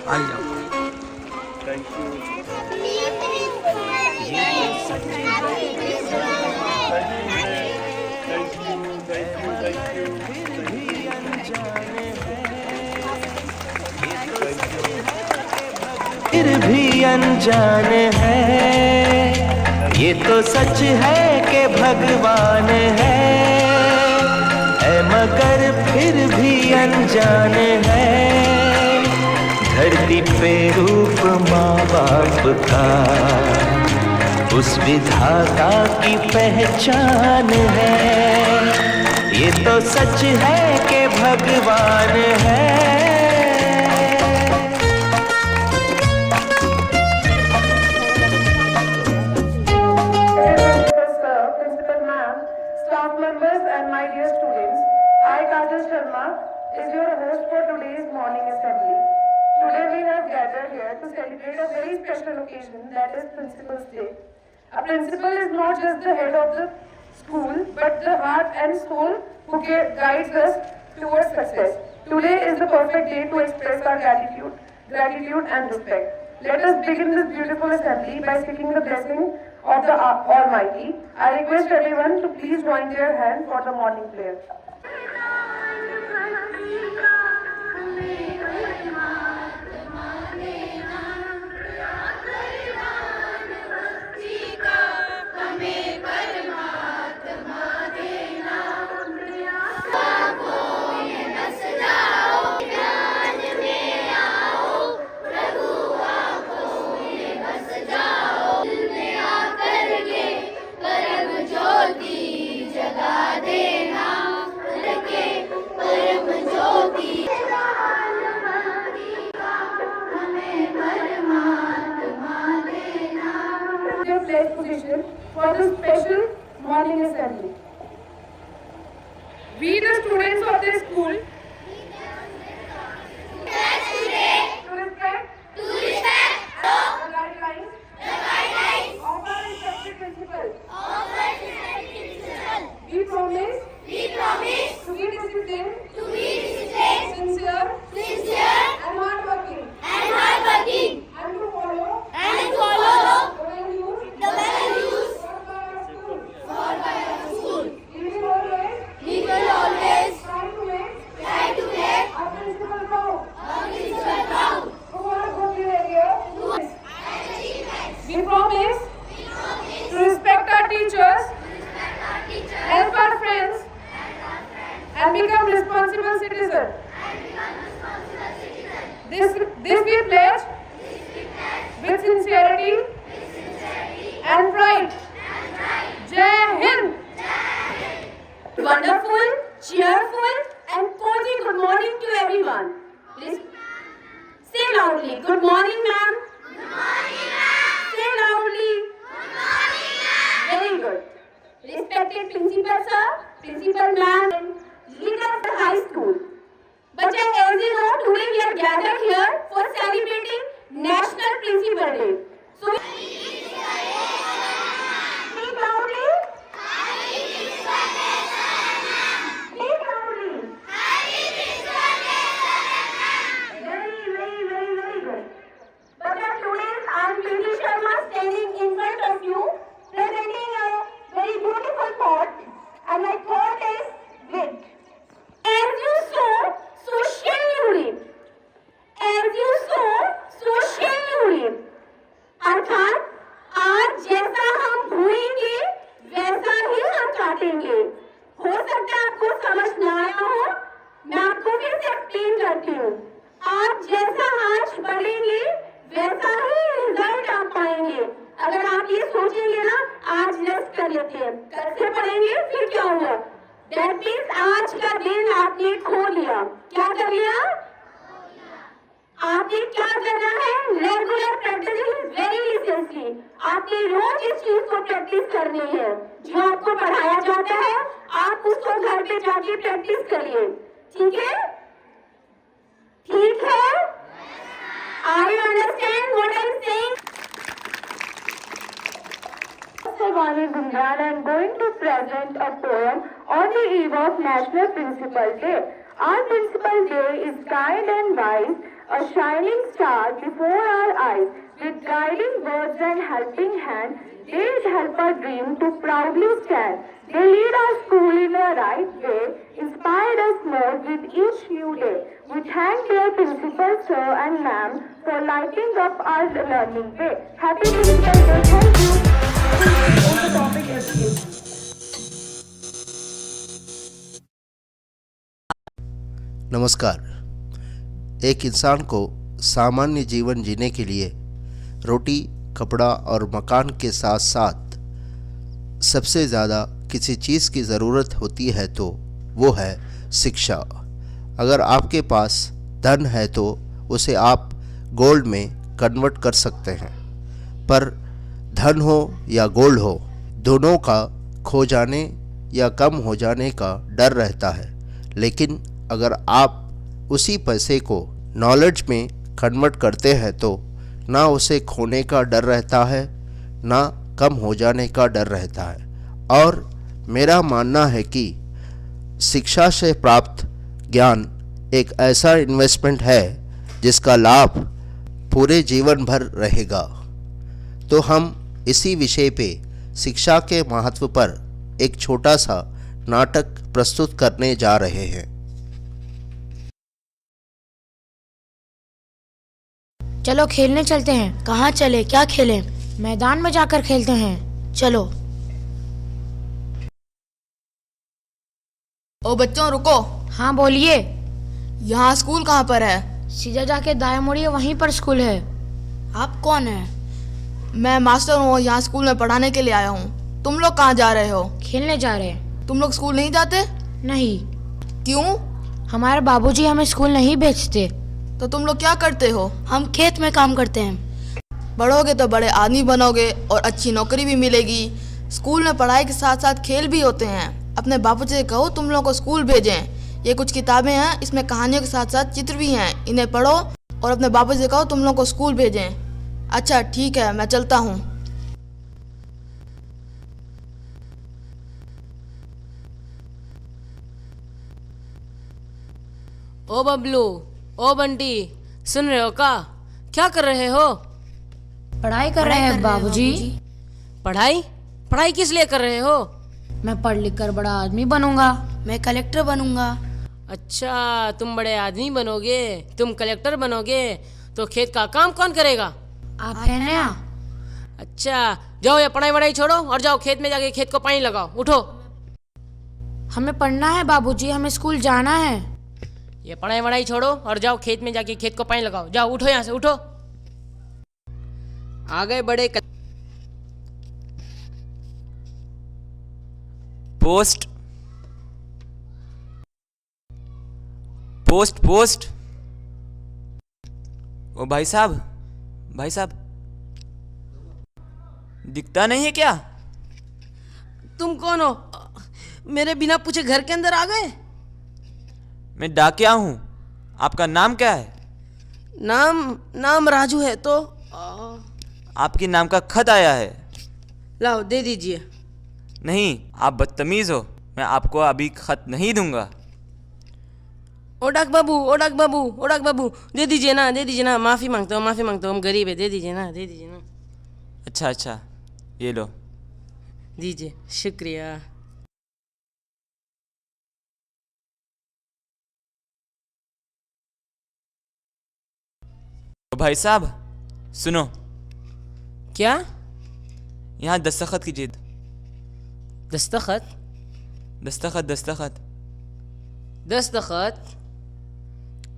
आ जाओ। Thank you. फिर भी अनजान है, ये तो सच है कि भगवान है मगर फिर भी अनजान है। धरती पे रूप माँ बाप का उस विधाता की पहचान है, ये तो सच है कि भगवान है। Principal ma'am, staff members and my dear students, I Kajal Sharma is your host for today's morning assembly. Today we have gathered here to celebrate a very special occasion, that is Principal's Day. A principal is not just the head of the school but the heart and soul who guides us towards success. Today is the perfect day to express our gratitude and respect. Let us begin this beautiful assembly by seeking the blessing of the Almighty. I request everyone to please join their hand for the morning prayer. Your place position for the special morning assembly. We, the students of this school, to respect the guidelines of our respected principal. We promise to be disciplined, sincere, and hardworking, and to follow the values taught by our school. We will always try to make our principal proud. Who are good behavior. We promise to respect our teachers, help our friends, and become responsible citizens. This we pledge with sincerity and pride. Jai Hind! Wonderful, cheerful, and cozy good morning to everyone. Please say loudly. Good morning, ma'am. Good morning, ma'am. Say loudly. Good morning, ma'am. Very good. Respected principal sir, principal ma'am, and leader of the high school. But as you know, today we are gathered here for celebrating National Principal Day. So, speak loudly. Speak loudly. Very good. But as students, I am P.T. Sharma standing in front of you, presenting a very beautiful thought, and my thought is with. As you sow, so shall you reap. As you sow, so shall you reap. अर्थात आज जैसा हम बोएंगे वैसा ही हम काटेंगे। हो सकता है आपको समझ न आया हो, मैं आपको फिर से एक्सप्लेन करती हूँ। आप जैसा आज बढ़ेंगे वैसा ही रिजल्ट आप पाएंगे। अगर आप ये सोचेंगे ना आज रेस्ट कर लेते हैं, कल से पढ़ेंगे फिर क्या होगा, दैट मीन्स आज का दिन आपने खो लिया। क्या कर लिया? आपने क्या करना है? Regular practice is very essential. आपने रोज इस चीज को प्रैक्टिस करनी है। जो आपको पढ़ाया जाता है आप उसको घर पे जाके प्रैक्टिस करिए। ठीक है? ठीक है? Are you understand what I'm saying? Savani Gundran, I am going to present a poem on the eve of National Principal Day. Our Principal Day is kind and wise, a shining star before our eyes, with guiding words and helping hand, they help our dream to proudly stand. They lead our school in the right way, inspired us more with each new day. We thank their principal sir and ma'am for lighting up our learning way. Happy Principal Day, thank you. The topic is नमस्कार। एक इंसान को सामान्य जीवन जीने के लिए रोटी, कपड़ा और मकान के साथ साथ सबसे ज़्यादा किसी चीज़ की ज़रूरत होती है तो वो है शिक्षा। अगर आपके पास धन है तो उसे आप गोल्ड में कन्वर्ट कर सकते हैं, पर धन हो या गोल्ड हो, दोनों का खो जाने या कम हो जाने का डर रहता है। लेकिन अगर आप उसी पैसे को नॉलेज में कन्वर्ट करते हैं तो ना उसे खोने का डर रहता है, ना कम हो जाने का डर रहता है। और मेरा मानना है कि शिक्षा से प्राप्त ज्ञान एक ऐसा इन्वेस्टमेंट है जिसका लाभ पूरे जीवन भर रहेगा। तो हम इसी विषय पे शिक्षा के महत्व पर एक छोटा सा नाटक प्रस्तुत करने जा रहे हैं। चलो खेलने चलते हैं। कहाँ चले, क्या खेलें? मैदान में जाकर खेलते हैं, चलो। ओ बच्चों रुको। हाँ बोलिए। यहाँ स्कूल कहाँ पर है? सीधा जाके दाएं मुड़िए, वहीं पर स्कूल है। आप कौन है? मैं मास्टर हूँ, यहाँ स्कूल में पढ़ाने के लिए आया हूँ। तुम लोग कहाँ जा रहे हो? खेलने जा रहे हैं। तुम लोग स्कूल नहीं जाते? नहीं। क्यों? हमारे बाबूजी हमें स्कूल नहीं भेजते। तो तुम लोग क्या करते हो? हम खेत में काम करते हैं। बढ़ोगे तो बड़े आदमी बनोगे और अच्छी नौकरी भी मिलेगी। स्कूल में पढ़ाई के साथ साथ खेल भी होते हैं। अपने बाबूजी से कहो तुम लोगों को स्कूल भेजें। ये कुछ किताबें हैं, इसमें कहानियों के साथ साथ चित्र भी हैं, इन्हें पढ़ो और अपने बाबूजी से कहो तुम लोगों को स्कूल भेजें। अच्छा ठीक है, मैं चलता हूँ। ओ बबलू, ओ बंटी, सुन रहे हो क्या कर रहे हो? पढ़ाई कर रहे हैं बाबूजी। पढ़ाई? पढ़ाई किस लिए कर रहे हो? मैं पढ़ लिख कर बड़ा आदमी बनूंगा। मैं कलेक्टर बनूंगा। अच्छा, तुम बड़े आदमी बनोगे, तुम कलेक्टर बनोगे, तो खेत का काम कौन करेगा? आप है ना? अच्छा, जाओ ये पढ़ाई वढ़ाई छोड़ो और जाओ खेत में जाके खेत को पानी लगाओ। उठो। हमें पढ़ना है बाबूजी, हमें स्कूल जाना है। ये पढ़ाई वढ़ाई छोड़ो और जाओ खेत में जाके खेत को पानी लगाओ। जाओ उठो, यहाँ से उठो। आगे बढ़े। Post post post. ओ भाई साहब, भाई साहब, दिखता नहीं है क्या? तुम कौन हो? मेरे बिना पूछे घर के अंदर आ गए? मैं डाकिया हूँ। आपका नाम क्या है? नाम राजू है। तो आपके नाम का खत आया है। लाओ दे दीजिए। नहीं, आप बदतमीज हो। मैं आपको अभी खत नहीं दूंगा। ओडक बाबू, दे दीजिए ना, माफी मांगता हूँ, हम गरीब है, दे दीजिए ना। अच्छा, ये लो। दीजिए, शुक्रिया। भाई साहब सुनो। क्या? यहाँ दस्तखत कीजिए। दस्तखत?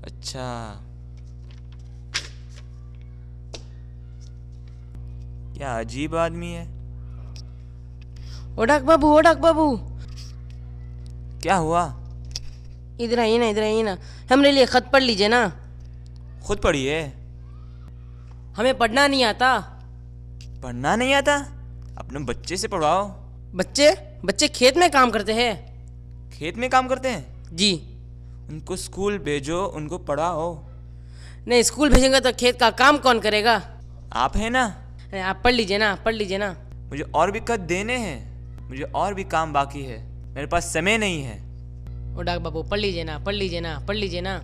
अच्छा, क्या अजीब आदमी है। ओडक बाबू, क्या हुआ? इधर आइए ना, हमरे लिए खत पढ़ लीजिए ना। खुद पढ़िए। हमें पढ़ना नहीं आता। पढ़ना नहीं आता? अपने बच्चे से पढ़वाओ। बच्चे खेत में काम करते हैं। खेत में काम करते हैं? जी। उनको स्कूल भेजो, उनको पढ़ाओ। नहीं, स्कूल भेजेंगे तो खेत का काम कौन करेगा? आप है ना। आप पढ़ लीजिए ना। मुझे और भी खत देने हैं, मुझे और भी काम बाकी है, मेरे पास समय नहीं है। ओडक बाबू पढ़ लीजिए ना।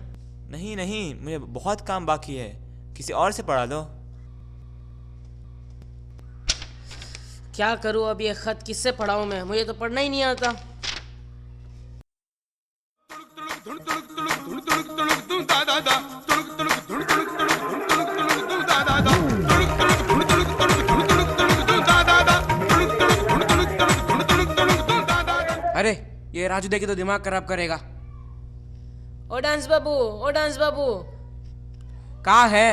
नहीं नहीं, मुझे बहुत काम बाकी है, किसी और से पढ़ा दो। क्या करूँ अब, ये खत किससे पढ़ाऊँ मैं? मुझे तो पढ़ना ही नहीं आता। अरे ये राजू देखे तो दिमाग खराब करेगा। ओ डांस बाबू, ओ डांस बाबू, कहाँ है?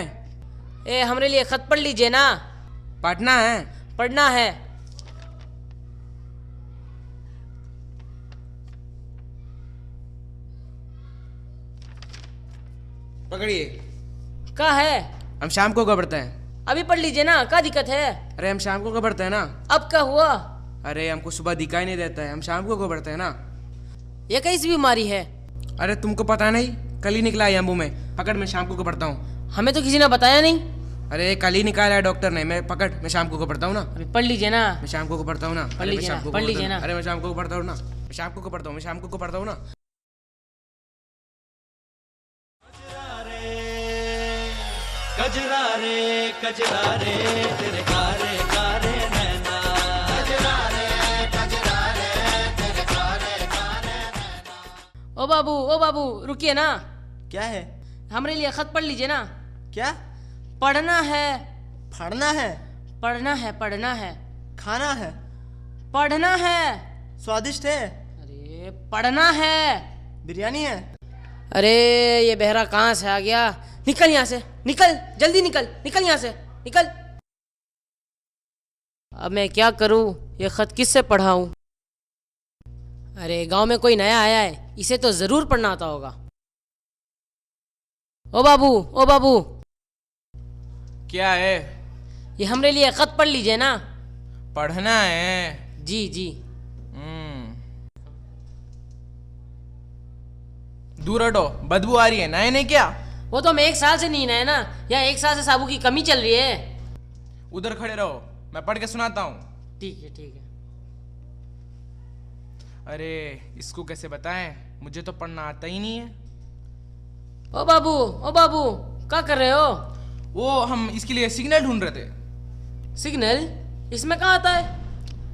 ए हमारे लिए खत पढ़ लीजिए ना। पढ़ना है? पढ़ना है। पकड़िए। क्या है? हम शाम को पढ़ते हैं। अभी पढ़ लीजिए ना, क्या दिक्कत है? अरे हम शाम को पढ़ते हैं ना। अब क्या हुआ? अरे हमको सुबह दिखाई नहीं देता है, हम शाम को पढ़ते हैं ना। ये कैसी बीमारी है? अरे तुमको पता नहीं, कल ही निकला है अम्बू में। पकड़, मैं शाम को पढ़ता हूँ। हमें तो किसी ने बताया नहीं। अरे कल ही निकाला है डॉक्टर ने। मैं पकड़, मैं शाम को पढ़ता हूँ ना। अभी पढ़ लीजिए ना। मैं शाम को पढ़ता हूँ ना। पढ़ लीजिए ना, पढ़ लीजिए ना। अरे मैं शाम को पढ़ता हूँ ना। मैं शाम को पढ़ता हूँ, मैं शाम को पढ़ता हूँ ना। कजरा रे तेरे कारे कारे नैना। कजरा रे तेरे कारे कारे नैना। ओ बाबू रुकिए ना। क्या है? हमारे लिए खत पढ़ लीजिए ना। क्या? पढ़ना है। पढ़ना है? पढ़ना है, पढ़ना है। खाना है? पढ़ना है। स्वादिष्ट है? अरे पढ़ना है। बिरयानी है? अरे ये बहरा कहाँ से आ गया? निकल यहाँ से, निकल, जल्दी निकल, निकल यहाँ से, निकल। अब मैं क्या करूँ? ये खत किससे पढ़ाऊँ? अरे गांव में कोई नया आया है, इसे तो जरूर पढ़ना आता होगा। ओ बाबू, क्या है? ये हमारे लिए खत पढ़ लीजिए ना। पढ़ना है? जी। दूर हटो, बदबू आ रही है। नए नहीं क्या? वो तो मैं 1 साल से नहीं नया ना, या 1 साल से साबु की कमी चल रही है। उधर खड़े रहो, मैं पढ़ के सुनाता हूँ। ठीक है। अरे इसको कैसे बताएं, मुझे तो पढ़ना आता ही नहीं है। ओ बाबू, क्या कर रहे हो? वो हम इसके लिए सिग्नल ढूंढ रहे थे। सिग्नल? इसमें कहाँ आता है?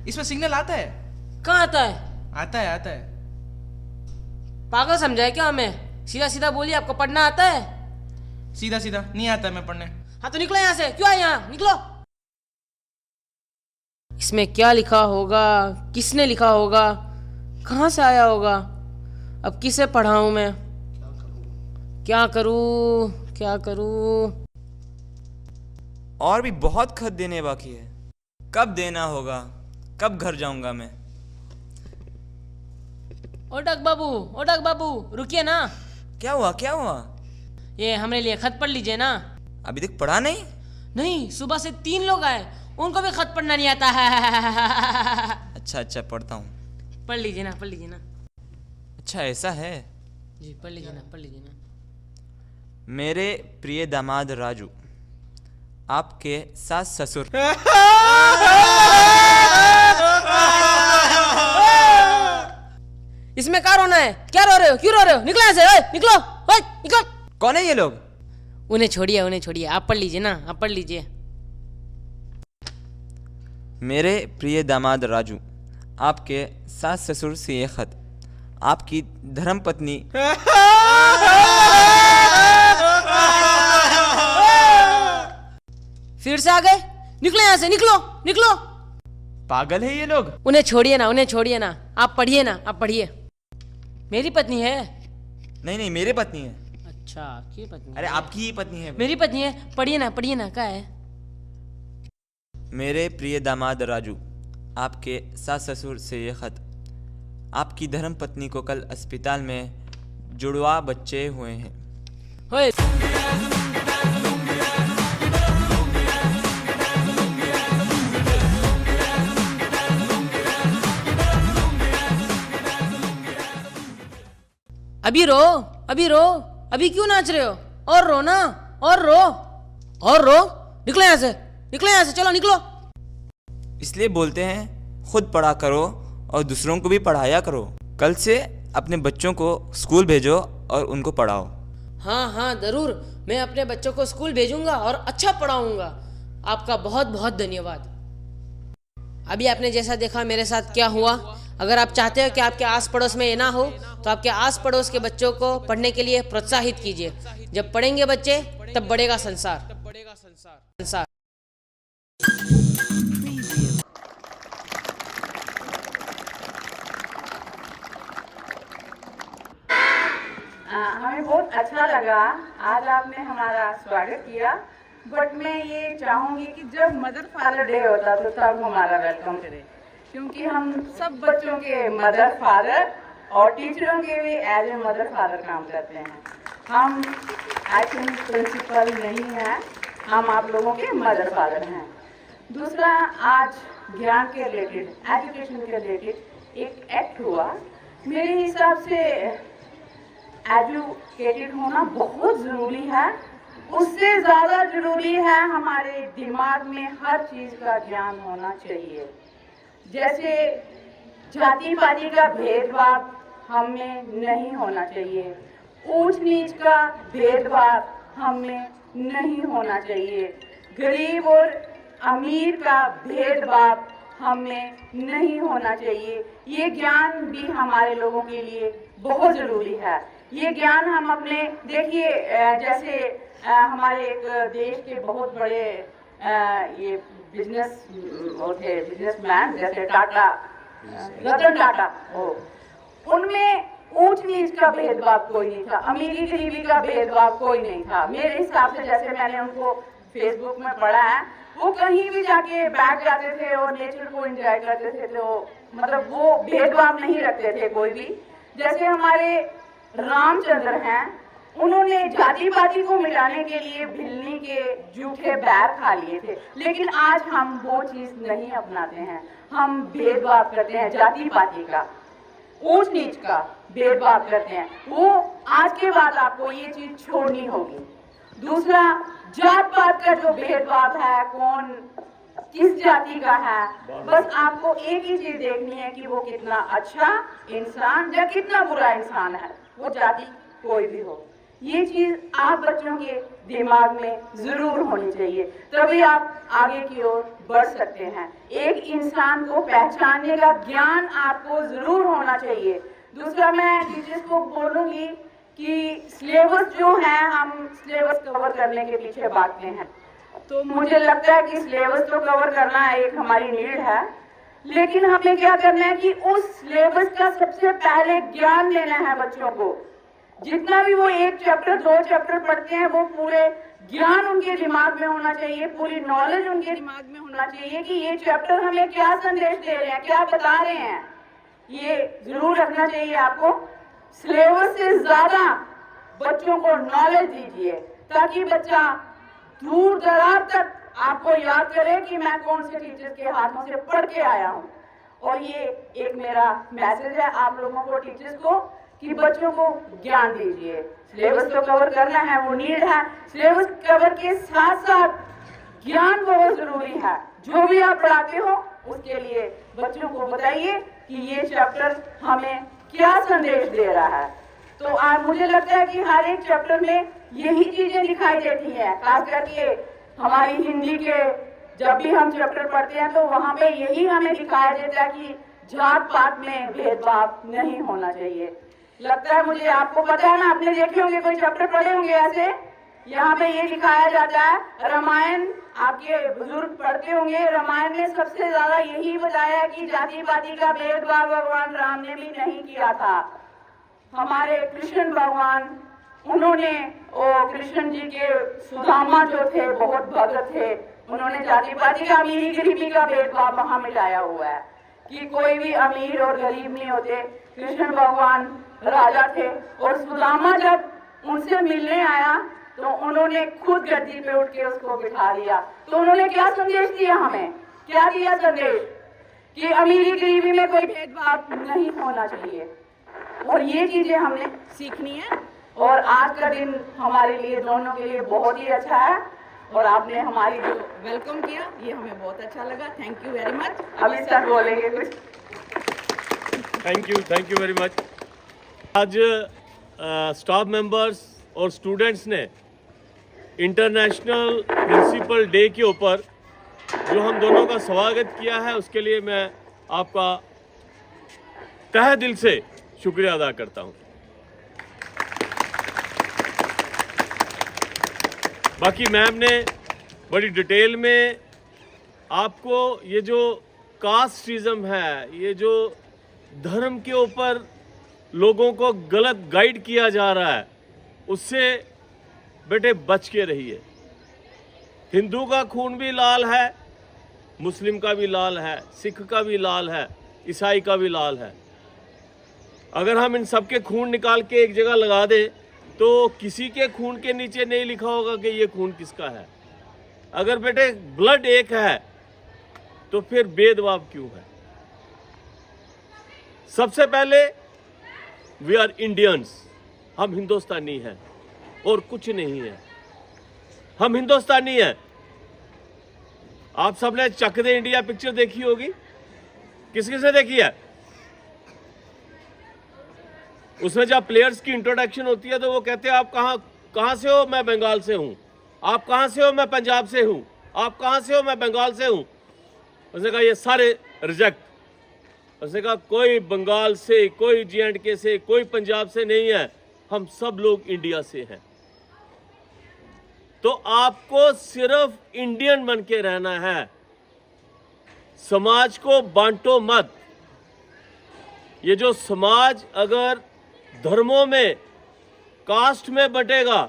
इसमें सिग्नल आता है? कहाँ आता है? आता है। पागल समझाए क्या हमें? सीधा बोलिए, आपको पढ़ना आता है? सीधा नहीं आता है मैं पढ़ने। हाँ तो निकलो यहाँ से, क्यों आए यहाँ? निकलो। इसमें क्या लिखा होगा? किसने लिखा होगा? कहाँ से आया होगा? अब किसे पढ़ाऊं मैं? क्या करूं? और भी बहुत खत देने बाकी है, कब देना होगा? कब घर जाऊंगा मैं? ओडक बाबू रुकिए ना। क्या हुआ? ये हमारे लिए खत पढ़ लीजिए ना। अभी तक पढ़ा नहीं? नहीं, सुबह से 3 लोग आए, उनको भी खत पढ़ना नहीं आता है। अच्छा पढ़ता हूँ। पढ़ लीजिए ना। अच्छा ऐसा है? जी पढ़ लीजिए ना। मेरे प्रिय दामाद राजू, आपके सास ससुर। इसमें क्या रोना है? क्या रो रहे हो? क्यों रो रहे हो? निकलो यहाँ से, ओए, निकलो, ओए, निकलो। कौन है ये लोग? उन्हें छोड़िए, आप पढ़ लीजिए ना, आप पढ़ लीजिए। मेरे प्रिय दामाद राजू, आपके सास ससुर से ये खत, आपकी धर्मपत्नी। फिर से आ गए? निकलो यहाँ से, निकलो। पागल है ये लोग। उन्हें छोड़िए ना, आप पढ़िए। मेरी पत्नी है? नहीं मेरे पत्नी है। अच्छा, आपकी पत्नी? अरे आपकी ही पत्नी है। मेरी पत्नी है। पढ़िए ना, क्या है? मेरे प्रिय दामाद राजू, आपके सास ससुर से ये खत, आपकी धर्म पत्नी को कल अस्पताल में जुड़वा बच्चे हुए हैं। होए। अभी रो, अभी क्यों नाच रहे हो? और रो ना, और रो। निकलो यहाँ से, चलो निकलो। इसलिए बोलते हैं, खुद पढ़ा करो और दूसरों को भी पढ़ाया करो। कल से अपने बच्चों को स्कूल भेजो और उनको पढ़ाओ। हाँ हाँ ज़रूर, मैं अपने बच्चों को स्कूल भेजूंगा और अच्छा पढ़ाऊंगा। आपका बहुत बहुत धन्यवाद। अभी आपने जैसा देखा मेरे साथ क्या हुआ। अगर आप चाहते हो कि आपके आस पड़ोस में ये ना हो तो आपके आस पड़ोस के बच्चों को पढ़ने के लिए प्रोत्साहित कीजिए। जब पढ़ेंगे बच्चे तब बढ़ेगा संसार। हमें बहुत अच्छा लगा आज आपने हमारा स्वागत किया, बट मैं ये चाहूँगी कि जब मदर फादर डे होता तो तब हमारा वेलकम करें, क्योंकि हम सब बच्चों के मदर फादर और टीचरों के भी एज ए मदर फादर काम करते हैं। हम आई थिंक प्रिंसिपल नहीं हैं, हम आप लोगों के मदर फादर हैं। दूसरा, आज ज्ञान के रिलेटेड, एजुकेशन के रिलेटेड एक एक्ट हुआ। मेरे हिसाब से एजुकेटेड होना बहुत ज़रूरी है, उससे ज़्यादा ज़रूरी है हमारे दिमाग में हर चीज़ का ज्ञान होना चाहिए। जैसे जाति पाति का भेदभाव हम में नहीं होना चाहिए, ऊंच नीच का भेदभाव हम में नहीं होना चाहिए, गरीब और अमीर का भेदभाव हम में नहीं होना चाहिए। ये ज्ञान भी हमारे लोगों के लिए बहुत ज़रूरी है। ये ज्ञान हम अपने, देखिए जैसे हमारे एक देश के बहुत बड़े ये बिजनेसमैन जैसे टाटा, रतन टाटा, उनमें ऊंच नीच का भेदभाव कोई नहीं था, अमीरी गरीबी का भेदभाव कोई नहीं था। मेरे हिसाब से, जैसे मैंने उनको फेसबुक में पढ़ा है, वो कहीं भी जाके बैठ जाते थे और नेचर को एंजॉय करते थे, तो मतलब वो भेदभाव नहीं रखते थे कोई भी। जैसे हमारे रामचंद्र हैं, उन्होंने जाति पाति को मिटाने के लिए भिल्ली के जूठे बैर खा लिए थे, लेकिन आज हम वो चीज नहीं अपनाते हैं। हम भेदभाव करते हैं, जाति पाति का, ऊंच नीच का भेदभाव करते हैं। वो आज के बाद आपको ये चीज छोड़नी होगी। दूसरा, जात पात का जो भेदभाव है, कौन किस जाति का है, बस आपको एक ही चीज देखनी है कि वो कितना अच्छा इंसान या कितना बुरा इंसान है, वो जाति कोई भी हो। ये चीज आप बच्चों के दिमाग में जरूर होनी चाहिए, तभी आप आगे की ओर बढ़ सकते हैं। एक इंसान को पहचानने का ज्ञान आपको जरूर होना चाहिए। दूसरा, मैं टीचर्स को बोलूंगी कि सिलेबस जो है, हम सिलेबस कवर करने के पीछे भागते हैं, तो मुझे लगता है कि सिलेबस तो कवर करना एक हमारी नीड है, लेकिन हमें क्या करना है कि उस सिलेबस का सबसे पहले ज्ञान लेना है बच्चों को। जितना भी वो एक चैप्टर 2 चैप्टर पढ़ते हैं, वो पूरे ज्ञान उनके दिमाग में होना चाहिए, पूरी नॉलेज उनके दिमाग में होना चाहिए कि ये चैप्टर हमें क्या संदेश दे रहे हैं, क्या बता रहे हैं। ये जरूर रखना चाहिए आपको। सिलेबस से ज्यादा बच्चों को नॉलेज दीजिए, ताकि बच्चा दूर दराज तक आपको याद करे कि मैं कौन से टीचर के हाथों से पढ़ के आया हूँ। और ये एक मेरा मैसेज है आप लोगों को, टीचर्स को, कि बच्चों को ज्ञान दीजिए। सिलेबस तो कवर करना है, वो नीड है। सिलेबस कवर के साथ साथ ज्ञान बहुत जरूरी है। जो भी आप पढ़ाते हो उसके लिए बच्चों को बताइए कि ये चैप्टर हमें क्या संदेश दे रहा है। तो आज मुझे लगता है कि हर एक चैप्टर में यही चीजें दिखाई देती हैं। खास करके हमारी हिंदी के जब भी हम चैप्टर पढ़ते हैं तो वहाँ पे यही हमें दिखाया देता है कि जात पात में भेदभाव नहीं होना चाहिए। लगता है मुझे, आपको पता है ना, आपने देखे होंगे, कोई चैप्टर पढ़े होंगे ऐसे, यहाँ पे ये दिखाया जाता है। रामायण आपके बुजुर्ग पढ़ते होंगे, रामायण में सबसे ज्यादा यही बताया है कि जाति पाति का भेदभाव भगवान राम ने भी नहीं किया था। हमारे कृष्ण भगवान, उन्होंने कृष्ण जी के सुदामा जो थे, बहुत भक्त थे, उन्होंने जाति पाति का, अमीरी गरीबी का भेदभाव वहां मिटाया हुआ है कि कोई भी अमीर और गरीब नहीं होते। कृष्ण भगवान राजा थे और सुदामा जब उनसे मिलने आया तो उन्होंने खुद गद्दी पे उठ के उसको बिठा लिया। तो उन्होंने क्या संदेश दिया हमें, क्या दिया संदेश, कि अमीरी गरीबी में कोई भेदभाव नहीं होना चाहिए। और ये चीजें हमने सीखनी है। और आज का दिन हमारे लिए दोनों के लिए बहुत ही अच्छा है, और आपने हमारी जो वेलकम किया ये हमें बहुत अच्छा लगा। Thank you very much. अभी सर बोलेंगे कुछ। Thank you very much. आज स्टाफ मेंबर्स और स्टूडेंट्स ने इंटरनेशनल प्रिंसिपल डे के ऊपर जो हम दोनों का स्वागत किया है, उसके लिए मैं आपका तहे दिल से शुक्रिया अदा करता हूं। बाकी मैम ने बड़ी डिटेल में आपको ये जो कास्टिज्म है, ये जो धर्म के ऊपर लोगों को गलत गाइड किया जा रहा है, उससे बेटे बच के रहिए। हिंदू का खून भी लाल है, मुस्लिम का भी लाल है, सिख का भी लाल है, ईसाई का भी लाल है। अगर हम इन सब के खून निकाल के एक जगह लगा दें तो किसी के खून के नीचे नहीं लिखा होगा कि ये खून किसका है। अगर बेटे ब्लड एक है तो फिर भेदभाव क्यों है? सबसे पहले वी आर इंडियंस, हम हिंदुस्तानी हैं और कुछ नहीं है। हम हिंदुस्तानी हैं। आप सबने चक दे इंडिया पिक्चर देखी होगी, किस किसने देखी है? उसमें जब प्लेयर्स की इंट्रोडक्शन होती है तो वो कहते हैं आप कहां से हो? मैं बंगाल से हूं। आप कहां से हो? मैं पंजाब से हूं। आप कहां से हो? मैं बंगाल से हूं। उसने कहा ये सारे रिजेक्ट। उसने कहा कोई बंगाल से, कोई J&K से, कोई पंजाब से नहीं है, हम सब लोग इंडिया से हैं। तो आपको सिर्फ इंडियन बन के रहना है, समाज को बांटो मत। ये जो समाज अगर धर्मों में, कास्ट में बटेगा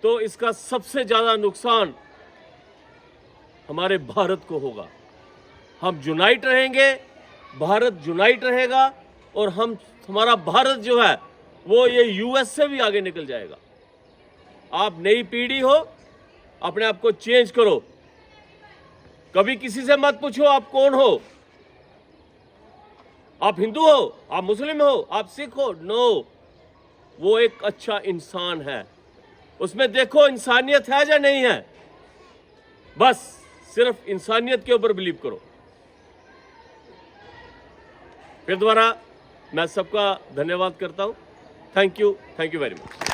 तो इसका सबसे ज्यादा नुकसान हमारे भारत को होगा। हम यूनाइट रहेंगे, भारत यूनाइट रहेगा और हमारा भारत जो है वो ये US से भी आगे निकल जाएगा। आप नई पीढ़ी हो, अपने आप को चेंज करो। कभी किसी से मत पूछो आप कौन हो, आप हिंदू हो, आप मुस्लिम हो, आप सिख हो। नो, वो एक अच्छा इंसान है, उसमें देखो इंसानियत है या नहीं है। बस सिर्फ इंसानियत के ऊपर बिलीव करो। फिर दोबारा मैं सबका धन्यवाद करता हूं। Thank you very much.